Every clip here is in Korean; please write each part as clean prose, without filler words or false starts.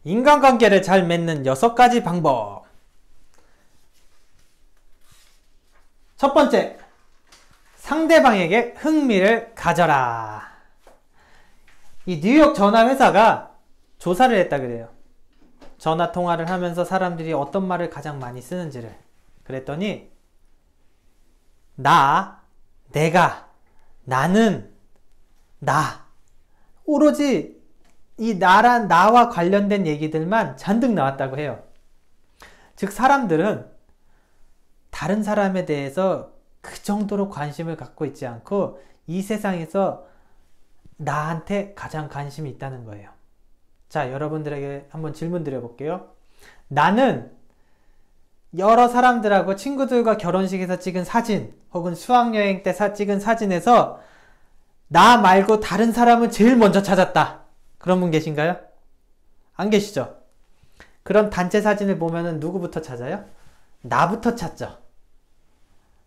인간관계를 잘 맺는 6가지 방법. 첫 번째, 상대방에게 흥미를 가져라. 이 뉴욕 전화회사가 조사를 했다 그래요. 전화 통화를 하면서 사람들이 어떤 말을 가장 많이 쓰는지를. 그랬더니 나, 내가, 나는, 나, 오로지 이 나와 관련된 얘기들만 잔뜩 나왔다고 해요. 즉 사람들은 다른 사람에 대해서 그 정도로 관심을 갖고 있지 않고 이 세상에서 나한테 가장 관심이 있다는 거예요. 자, 여러분들에게 한번 질문 드려볼게요. 나는 여러 사람들하고 친구들과 결혼식에서 찍은 사진 혹은 수학여행 때 찍은 사진에서 나 말고 다른 사람을 제일 먼저 찾았다. 그런 분 계신가요? 안 계시죠? 그런 단체 사진을 보면은 누구부터 찾아요? 나부터 찾죠.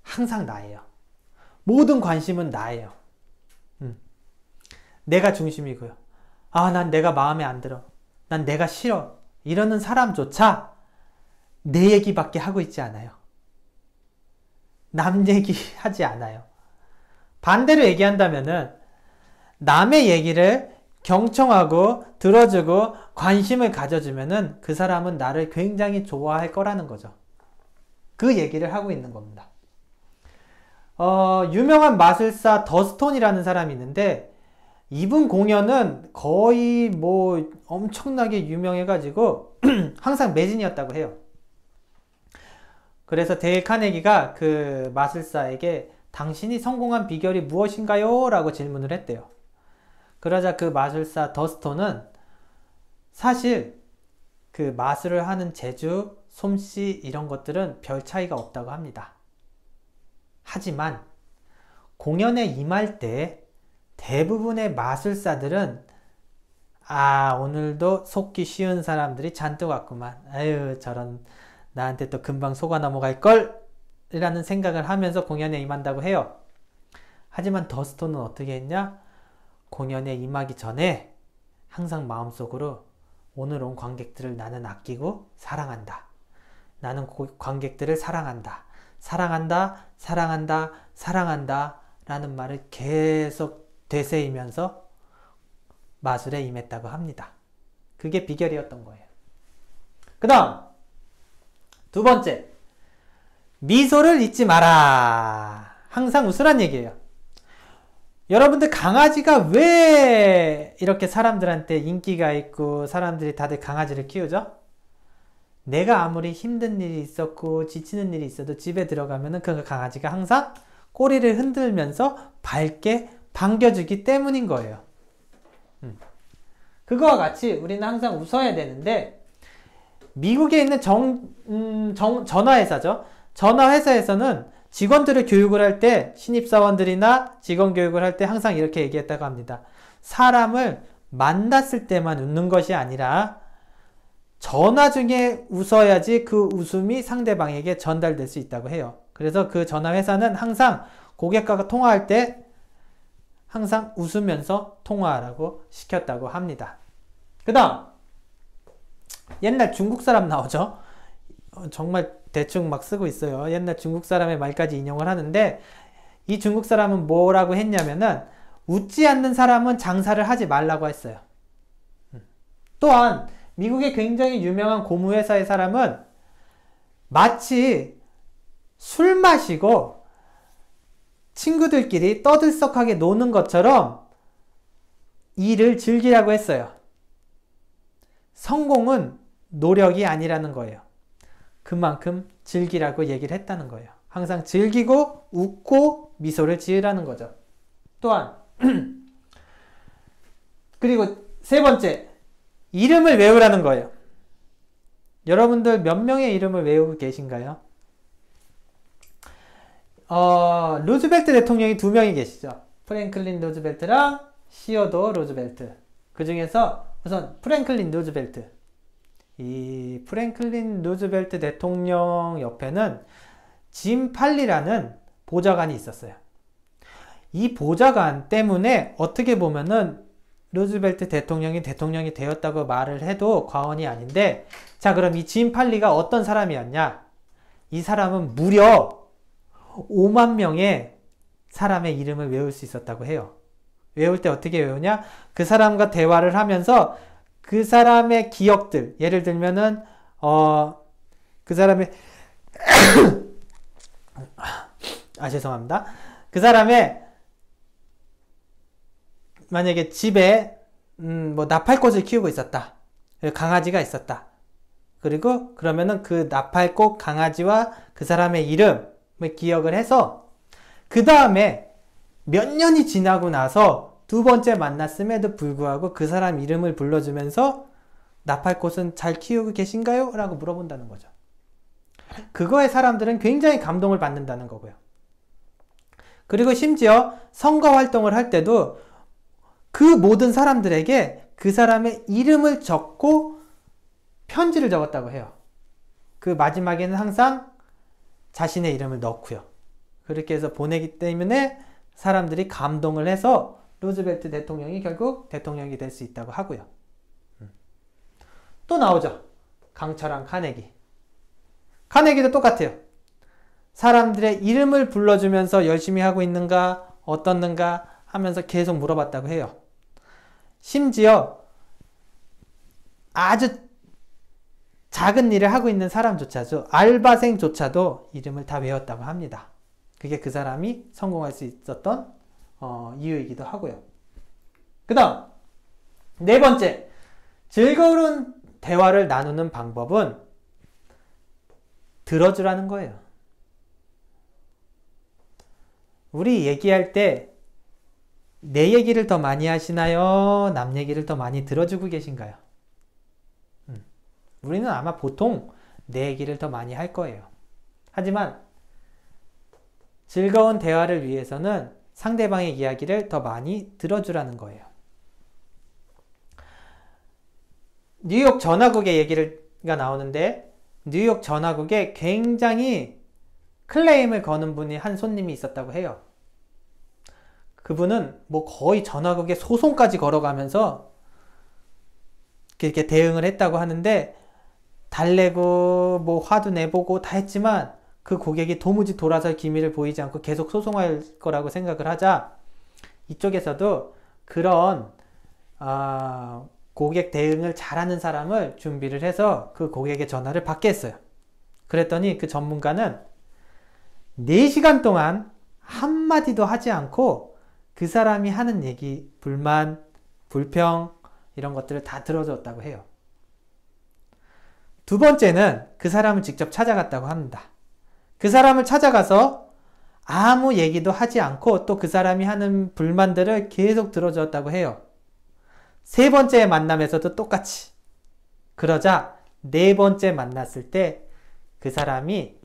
항상 나예요. 모든 관심은 나예요. 내가 중심이고요. 아, 난 내가 마음에 안 들어. 난 내가 싫어. 이러는 사람조차 내 얘기밖에 하고 있지 않아요. 남 얘기 하지 않아요. 반대로 얘기한다면은 남의 얘기를 경청하고 들어주고 관심을 가져주면은 그 사람은 나를 굉장히 좋아할 거라는 거죠. 그 얘기를 하고 있는 겁니다. 유명한 마술사 더스톤이라는 사람이 있는데 이분 공연은 거의 뭐 엄청나게 유명해가지고 항상 매진이었다고 해요. 그래서 데일 카네기가 그 마술사에게 당신이 성공한 비결이 무엇인가요? 라고 질문을 했대요. 그러자 그 마술사 더스톤은 사실 그 마술을 하는 재주, 솜씨 이런 것들은 별 차이가 없다고 합니다. 하지만 공연에 임할 때 대부분의 마술사들은 오늘도 속기 쉬운 사람들이 잔뜩 왔구만. 아유, 저런 나한테 또 금방 속아 넘어갈걸? 이라는 생각을 하면서 공연에 임한다고 해요. 하지만 더스톤은 어떻게 했냐? 공연에 임하기 전에 항상 마음속으로 오늘 온 관객들을 나는 아끼고 사랑한다. 나는 관객들을 사랑한다. 사랑한다, 사랑한다, 사랑한다 라는 말을 계속 되새이면서 마술에 임했다고 합니다. 그게 비결이었던 거예요. 그 다음 두 번째, 미소를 잊지 마라. 항상 웃으란 얘기예요. 여러분들 강아지가 왜 이렇게 사람들한테 인기가 있고 사람들이 다들 강아지를 키우죠? 내가 아무리 힘든 일이 있었고 지치는 일이 있어도 집에 들어가면은 그 강아지가 항상 꼬리를 흔들면서 밝게 반겨주기 때문인 거예요. 그거와 같이 우리는 항상 웃어야 되는데 미국에 있는 전화회사죠. 전화회사에서는 직원들을 교육을 할 때 신입사원들이나 직원 교육을 할 때 항상 이렇게 얘기했다고 합니다. 사람을 만났을 때만 웃는 것이 아니라 전화 중에 웃어야지 그 웃음이 상대방에게 전달될 수 있다고 해요. 그래서 그 전화회사는 항상 고객과 통화할 때 항상 웃으면서 통화하라고 시켰다고 합니다. 그 다음 옛날 중국 사람 나오죠. 정말 대충 막 쓰고 있어요. 옛날 중국 사람의 말까지 인용을 하는데 이 중국 사람은 뭐라고 했냐면은 웃지 않는 사람은 장사를 하지 말라고 했어요. 또한 미국의 굉장히 유명한 고무회사의 사람은 마치 술 마시고 친구들끼리 떠들썩하게 노는 것처럼 일을 즐기라고 했어요. 성공은 노력이 아니라는 거예요. 그만큼 즐기라고 얘기를 했다는 거예요. 항상 즐기고 웃고 미소를 지으라는 거죠. 또한 그리고 세 번째, 이름을 외우라는 거예요. 여러분들 몇 명의 이름을 외우고 계신가요? 루즈벨트 대통령이 2명이 계시죠. 프랭클린 루즈벨트랑 시어도어 루즈벨트. 그 중에서 우선 프랭클린 루즈벨트. 이 프랭클린 루즈벨트 대통령 옆에는 짐 팔리라는 보좌관이 있었어요. 이 보좌관 때문에 어떻게 보면은 루즈벨트 대통령이 되었다고 말을 해도 과언이 아닌데, 자, 그럼 이 짐 팔리가 어떤 사람이었냐? 이 사람은 무려 5만 명의 사람의 이름을 외울 수 있었다고 해요. 외울 때 어떻게 외우냐? 그 사람과 대화를 하면서 그 사람의 기억들, 예를 들면은 그 사람의 죄송합니다. 그 사람의 만약에 집에 뭐 나팔꽃을 키우고 있었다. 강아지가 있었다. 그리고 그러면은 그 나팔꽃 강아지와 그 사람의 이름을 기억을 해서 그 다음에 몇 년이 지나고 나서 두 번째 만났음에도 불구하고 그 사람 이름을 불러주면서 나팔꽃은 잘 키우고 계신가요? 라고 물어본다는 거죠. 그거에 사람들은 굉장히 감동을 받는다는 거고요. 그리고 심지어 선거 활동을 할 때도 그 모든 사람들에게 그 사람의 이름을 적고 편지를 적었다고 해요. 그 마지막에는 항상 자신의 이름을 넣고요. 그렇게 해서 보내기 때문에 사람들이 감동을 해서 루즈벨트 대통령이 결국 대통령이 될 수 있다고 하고요. 또 나오죠. 강철한 카네기. 카네기도 똑같아요. 사람들의 이름을 불러주면서 열심히 하고 있는가, 어떻는가 하면서 계속 물어봤다고 해요. 심지어 아주 작은 일을 하고 있는 사람조차도, 알바생조차도 이름을 다 외웠다고 합니다. 그게 그 사람이 성공할 수 있었던 이유이기도 하고요. 그 다음 네 번째, 즐거운 대화를 나누는 방법은 들어주라는 거예요. 우리 얘기할 때 내 얘기를 더 많이 하시나요? 남 얘기를 더 많이 들어주고 계신가요? 우리는 아마 보통 내 얘기를 더 많이 할 거예요. 하지만 즐거운 대화를 위해서는 상대방의 이야기를 더 많이 들어주라는 거예요. 뉴욕 전화국의 얘기가 나오는데, 뉴욕 전화국에 굉장히 클레임을 거는 분이 한 손님이 있었다고 해요. 그분은 뭐 거의 전화국에 소송까지 걸어가면서 이렇게 대응을 했다고 하는데, 달래고 뭐 화도 내보고 다 했지만 그 고객이 도무지 돌아설 기미를 보이지 않고 계속 소송할 거라고 생각을 하자 이쪽에서도 그런 고객 대응을 잘하는 사람을 준비를 해서 그 고객의 전화를 받게 했어요. 그랬더니 그 전문가는 4시간 동안 한마디도 하지 않고 그 사람이 하는 얘기, 불만, 불평 이런 것들을 다 들어줬다고 해요. 두 번째는 그 사람을 직접 찾아갔다고 합니다. 그 사람을 찾아가서 아무 얘기도 하지 않고 또 그 사람이 하는 불만들을 계속 들어줬다고 해요. 세 번째 만남에서도 똑같이. 그러자 네 번째 만났을 때 그 사람이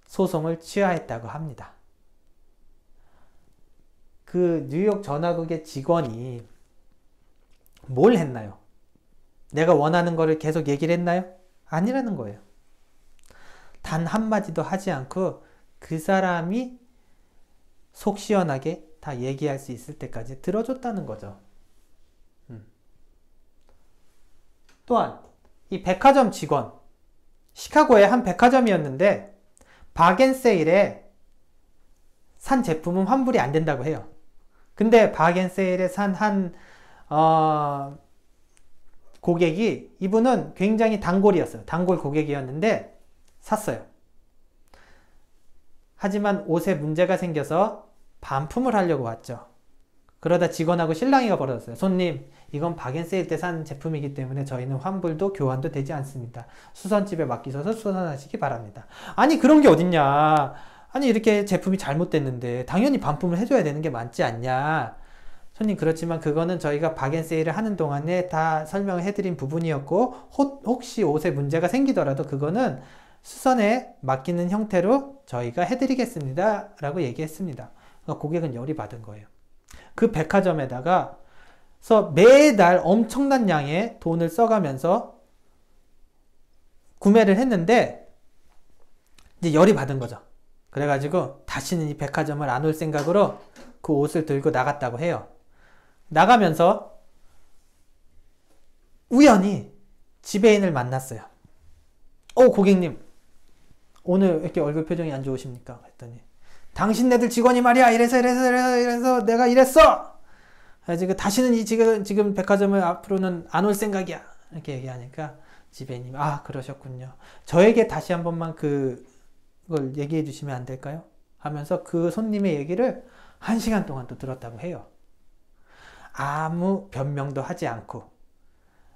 소송을 취하했다고 합니다. 그 뉴욕 전화국의 직원이 뭘 했나요? 내가 원하는 거를 계속 얘기를 했나요? 아니라는 거예요. 단 한마디도 하지 않고 그 사람이 속 시원하게 다 얘기할 수 있을 때까지 들어줬다는 거죠. 또한 이 백화점 직원, 시카고의 한 백화점이었는데 박앤세일에 산 제품은 환불이 안 된다고 해요. 근데 박앤세일에 산 한 고객이, 이분은 굉장히 단골이었어요. 단골 고객이었는데 샀어요. 하지만 옷에 문제가 생겨서 반품을 하려고 왔죠. 그러다 직원하고 실랑이가 벌어졌어요. 손님, 이건 박앤세일 때 산 제품이기 때문에 저희는 환불도 교환도 되지 않습니다. 수선집에 맡기셔서 수선하시기 바랍니다. 아니 그런 게 어딨냐. 아니 이렇게 제품이 잘못됐는데 당연히 반품을 해줘야 되는 게 맞지 않냐. 손님, 그렇지만 그거는 저희가 박앤세일을 하는 동안에 다 설명을 해드린 부분이었고 혹시 옷에 문제가 생기더라도 그거는 수선에 맡기는 형태로 저희가 해드리겠습니다 라고 얘기했습니다. 그러니까 고객은 열이 받은 거예요. 그 백화점에다가 매달 엄청난 양의 돈을 써가면서 구매를 했는데 이제 열이 받은 거죠. 그래가지고 다시는 이 백화점을 안 올 생각으로 그 옷을 들고 나갔다고 해요. 나가면서 우연히 지배인을 만났어요. 고객님, 오늘 이렇게 얼굴 표정이 안 좋으십니까? 했더니, 당신네들 직원이 말이야, 이래서 내가 이랬어! 그래서 다시는 지금 백화점을 앞으로는 안 올 생각이야. 이렇게 얘기하니까, 지배인님이, 그러셨군요. 저에게 다시 한 번만 그걸 얘기해 주시면 안 될까요? 하면서 그 손님의 얘기를 1시간 동안 또 들었다고 해요. 아무 변명도 하지 않고,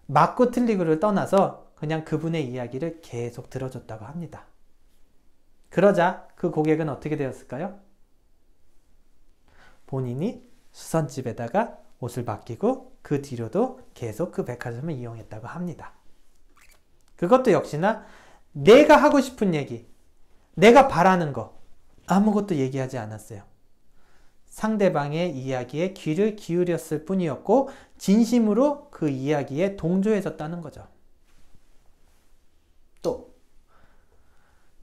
맞고 틀리고를 떠나서 그냥 그분의 이야기를 계속 들어줬다고 합니다. 그러자 그 고객은 어떻게 되었을까요? 본인이 수선집에다가 옷을 맡기고 그 뒤로도 계속 그 백화점을 이용했다고 합니다. 그것도 역시나 내가 하고 싶은 얘기, 내가 바라는 거 아무것도 얘기하지 않았어요. 상대방의 이야기에 귀를 기울였을 뿐이었고 진심으로 그 이야기에 동조해줬다는 거죠. 또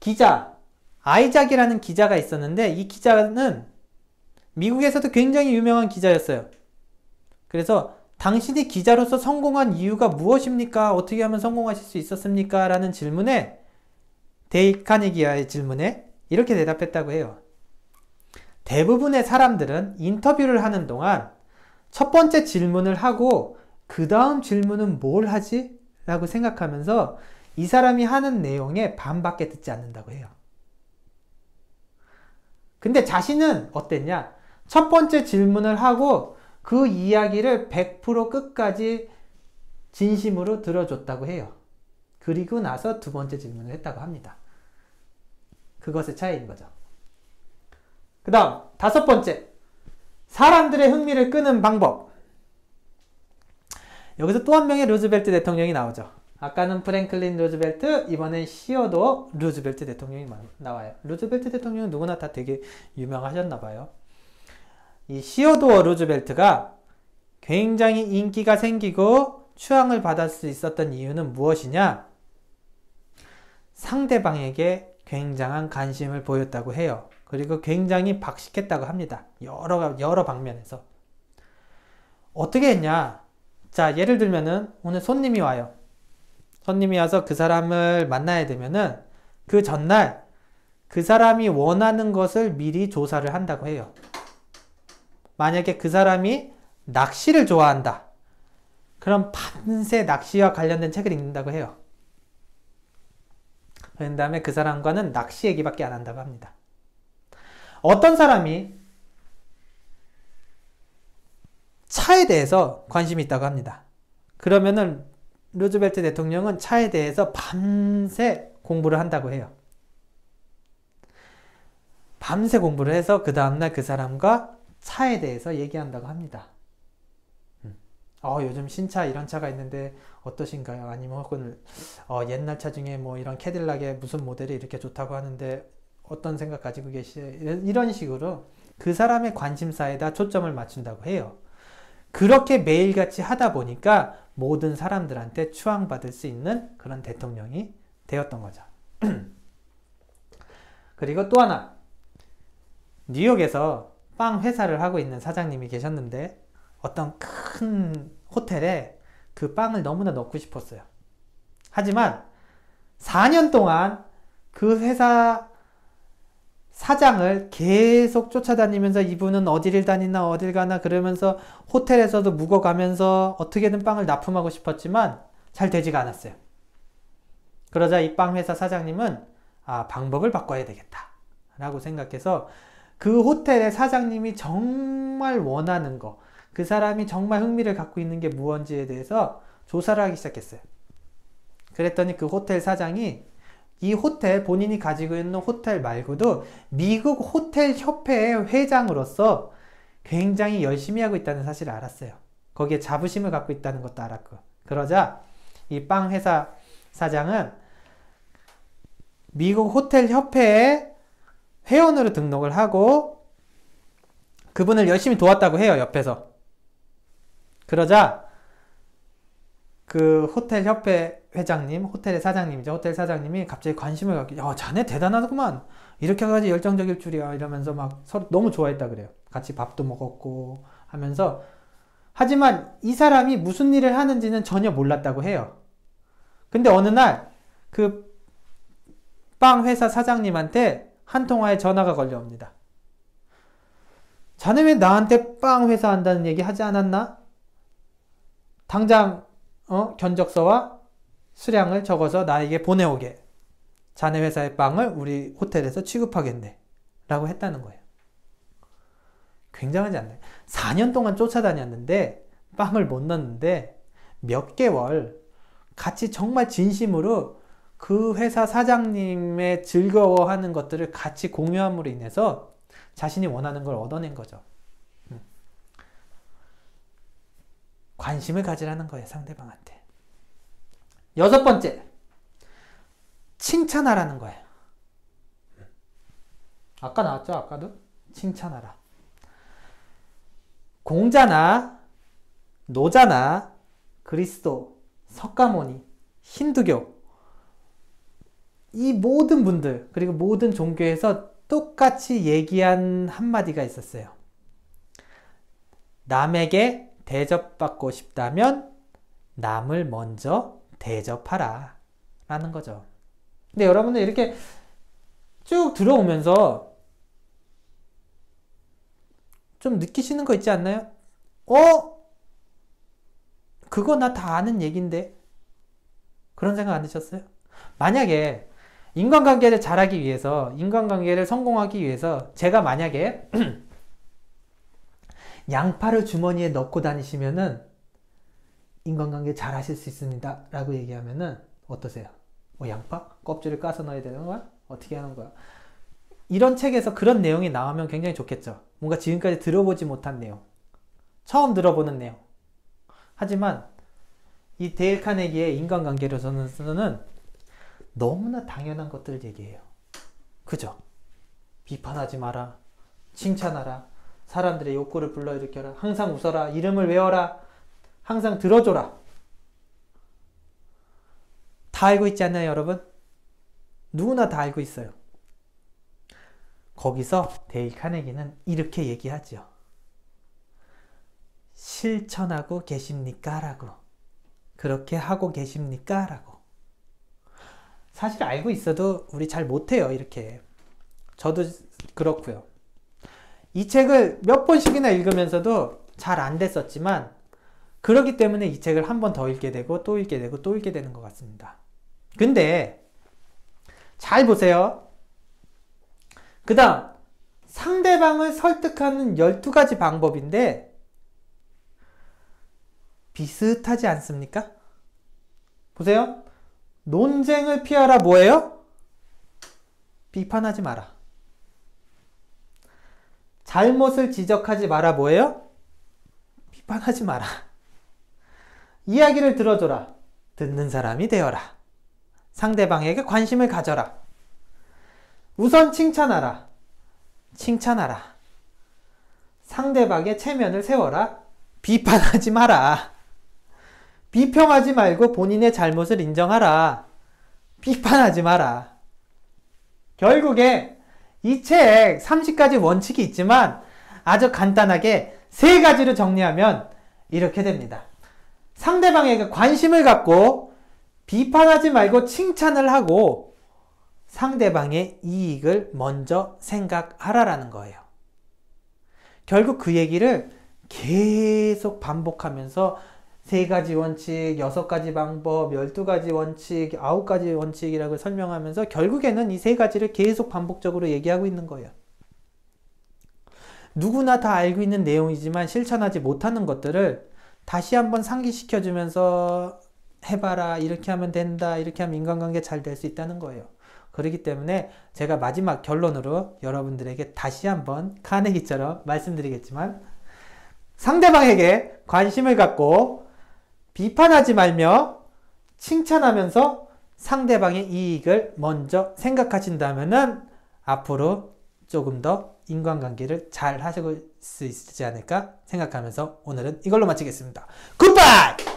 기자, 아이작이라는 기자가 있었는데 이 기자는 미국에서도 굉장히 유명한 기자였어요. 그래서 당신이 기자로서 성공한 이유가 무엇입니까? 어떻게 하면 성공하실 수 있었습니까? 라는 질문에 데일 카네기의 질문에 이렇게 대답했다고 해요. 대부분의 사람들은 인터뷰를 하는 동안 첫 번째 질문을 하고 그 다음 질문은 뭘 하지? 라고 생각하면서 이 사람이 하는 내용에 반밖에 듣지 않는다고 해요. 근데 자신은 어땠냐? 첫 번째 질문을 하고 그 이야기를 100% 끝까지 진심으로 들어줬다고 해요. 그리고 나서 두 번째 질문을 했다고 합니다. 그것의 차이인 거죠. 그 다음 5번째, 사람들의 흥미를 끄는 방법. 여기서 또 한 명의 루즈벨트 대통령이 나오죠. 아까는 프랭클린 루즈벨트, 이번엔 시어도어 루즈벨트 대통령이 나와요. 루즈벨트 대통령은 누구나 다 되게 유명하셨나봐요. 이 시어도어 루즈벨트가 굉장히 인기가 생기고 추앙을 받을 수 있었던 이유는 무엇이냐? 상대방에게 굉장한 관심을 보였다고 해요. 그리고 굉장히 박식했다고 합니다. 여러 방면에서. 어떻게 했냐? 자, 예를 들면은 오늘 손님이 와요. 손님이 와서 그 사람을 만나야 되면은 그 전날 그 사람이 원하는 것을 미리 조사를 한다고 해요. 만약에 그 사람이 낚시를 좋아한다. 그럼 밤새 낚시와 관련된 책을 읽는다고 해요. 그런 다음에 그 사람과는 낚시 얘기밖에 안 한다고 합니다. 어떤 사람이 차에 대해서 관심이 있다고 합니다. 그러면은 루즈벨트 대통령은 차에 대해서 밤새 공부를 한다고 해요. 밤새 공부를 해서 그 다음날 그 사람과 차에 대해서 얘기한다고 합니다. 요즘 신차 이런 차가 있는데 어떠신가요? 아니면 혹은 옛날 차 중에 뭐 이런 캐딜락의 무슨 모델이 이렇게 좋다고 하는데 어떤 생각 가지고 계시에요? 이런 식으로 그 사람의 관심사에다 초점을 맞춘다고 해요. 그렇게 매일같이 하다 보니까 모든 사람들한테 추앙받을 수 있는 그런 대통령이 되었던 거죠. 그리고 또 하나, 뉴욕에서 빵 회사를 하고 있는 사장님이 계셨는데 어떤 큰 호텔에 그 빵을 너무나 넣고 싶었어요. 하지만 4년 동안 그 회사 사장을 계속 쫓아다니면서 이분은 어디를 다니나 어딜 가나 그러면서 호텔에서도 묵어가면서 어떻게든 빵을 납품하고 싶었지만 잘 되지가 않았어요. 그러자 이 빵 회사 사장님은 방법을 바꿔야 되겠다 라고 생각해서 그 호텔의 사장님이 정말 원하는 거, 그 사람이 정말 흥미를 갖고 있는 게 무언지에 대해서 조사를 하기 시작했어요. 그랬더니 그 호텔 사장이 이 호텔, 본인이 가지고 있는 호텔 말고도 미국 호텔 협회의 회장으로서 굉장히 열심히 하고 있다는 사실을 알았어요. 거기에 자부심을 갖고 있다는 것도 알았고. 그러자 이 빵 회사 사장은 미국 호텔 협회에 회원으로 등록을 하고 그분을 열심히 도왔다고 해요, 옆에서. 그러자 그 호텔 협회 회장님, 호텔의 사장님이죠. 호텔 사장님이 갑자기 관심을 갖고, 자네 대단하구만. 이렇게까지 열정적일 줄이야. 이러면서 막 서로 너무 좋아했다 그래요. 같이 밥도 먹었고 하면서 하지만 이 사람이 무슨 일을 하는지는 전혀 몰랐다고 해요. 근데 어느 날 그 빵 회사 사장님한테 한 통화에 전화가 걸려옵니다. 자네 왜 나한테 빵 회사 한다는 얘기 하지 않았나? 당장 견적서와 수량을 적어서 나에게 보내오게. 자네 회사의 빵을 우리 호텔에서 취급하겠네. 라고 했다는 거예요. 굉장하지 않나요? 4년 동안 쫓아다녔는데 빵을 못 넣었는데 몇 개월 같이 정말 진심으로 그 회사 사장님의 즐거워하는 것들을 같이 공유함으로 인해서 자신이 원하는 걸 얻어낸 거죠. 관심을 가지라는 거예요, 상대방한테. 6번째, 칭찬하라는 거예요. 아까 나왔죠? 아까도? 칭찬하라. 공자나 노자나 그리스도, 석가모니, 힌두교, 이 모든 분들, 그리고 모든 종교에서 똑같이 얘기한 한마디가 있었어요. 남에게 대접받고 싶다면 남을 먼저 대접하라 라는 거죠. 근데 여러분들 이렇게 쭉 들어오면서 좀 느끼시는 거 있지 않나요? 그거 나 다 아는 얘긴데? 그런 생각 안 드셨어요? 만약에 인간관계를 잘하기 위해서, 인간관계를 성공하기 위해서 제가 만약에 양파를 주머니에 넣고 다니시면은 인간관계 잘 하실 수 있습니다 라고 얘기하면은 어떠세요? 양파? 껍질을 까서 넣어야 되는 거야? 어떻게 하는 거야? 이런 책에서 그런 내용이 나오면 굉장히 좋겠죠. 뭔가 지금까지 들어보지 못한 내용, 처음 들어보는 내용. 하지만 이 데일 카네기의 인간관계로서는 너무나 당연한 것들을 얘기해요. 그죠? 비판하지 마라, 칭찬하라, 사람들의 욕구를 불러일으켜라, 항상 웃어라, 이름을 외워라, 항상 들어줘라. 다 알고 있지 않나요, 여러분? 누구나 다 알고 있어요. 거기서 데일 카네기는 이렇게 얘기하죠. 실천하고 계십니까? 라고. 그렇게 하고 계십니까? 라고. 사실 알고 있어도 우리 잘 못해요, 이렇게. 저도 그렇고요. 이 책을 몇 번씩이나 읽으면서도 잘 안 됐었지만, 그렇기 때문에 이 책을 한 번 더 읽게 되고 또 읽게 되고 또 읽게 되는 것 같습니다. 근데 잘 보세요. 그 다음 상대방을 설득하는 12가지 방법인데 비슷하지 않습니까? 보세요. 논쟁을 피하라 뭐예요? 비판하지 마라. 잘못을 지적하지 마라 뭐예요? 비판하지 마라. 이야기를 들어줘라. 듣는 사람이 되어라. 상대방에게 관심을 가져라. 우선 칭찬하라. 칭찬하라. 상대방의 체면을 세워라. 비판하지 마라. 비평하지 말고 본인의 잘못을 인정하라. 비판하지 마라. 결국에 이 책 30가지 원칙이 있지만 아주 간단하게 3가지로 정리하면 이렇게 됩니다. 상대방에게 관심을 갖고 비판하지 말고 칭찬을 하고 상대방의 이익을 먼저 생각하라라는 거예요. 결국 그 얘기를 계속 반복하면서 3가지 원칙, 6가지 방법, 12가지 원칙, 9가지 원칙이라고 설명하면서 결국에는 이 3가지를 계속 반복적으로 얘기하고 있는 거예요. 누구나 다 알고 있는 내용이지만 실천하지 못하는 것들을 다시 한번 상기시켜주면서 해봐라, 이렇게 하면 된다, 이렇게 하면 인간관계 잘 될 수 있다는 거예요. 그렇기 때문에 제가 마지막 결론으로 여러분들에게 다시 한번 카네기처럼 말씀드리겠지만 상대방에게 관심을 갖고 비판하지 말며 칭찬하면서 상대방의 이익을 먼저 생각하신다면은 앞으로 조금 더 인간관계를 잘 하실 수 있지 않을까 생각하면서 오늘은 이걸로 마치겠습니다. 굿바이!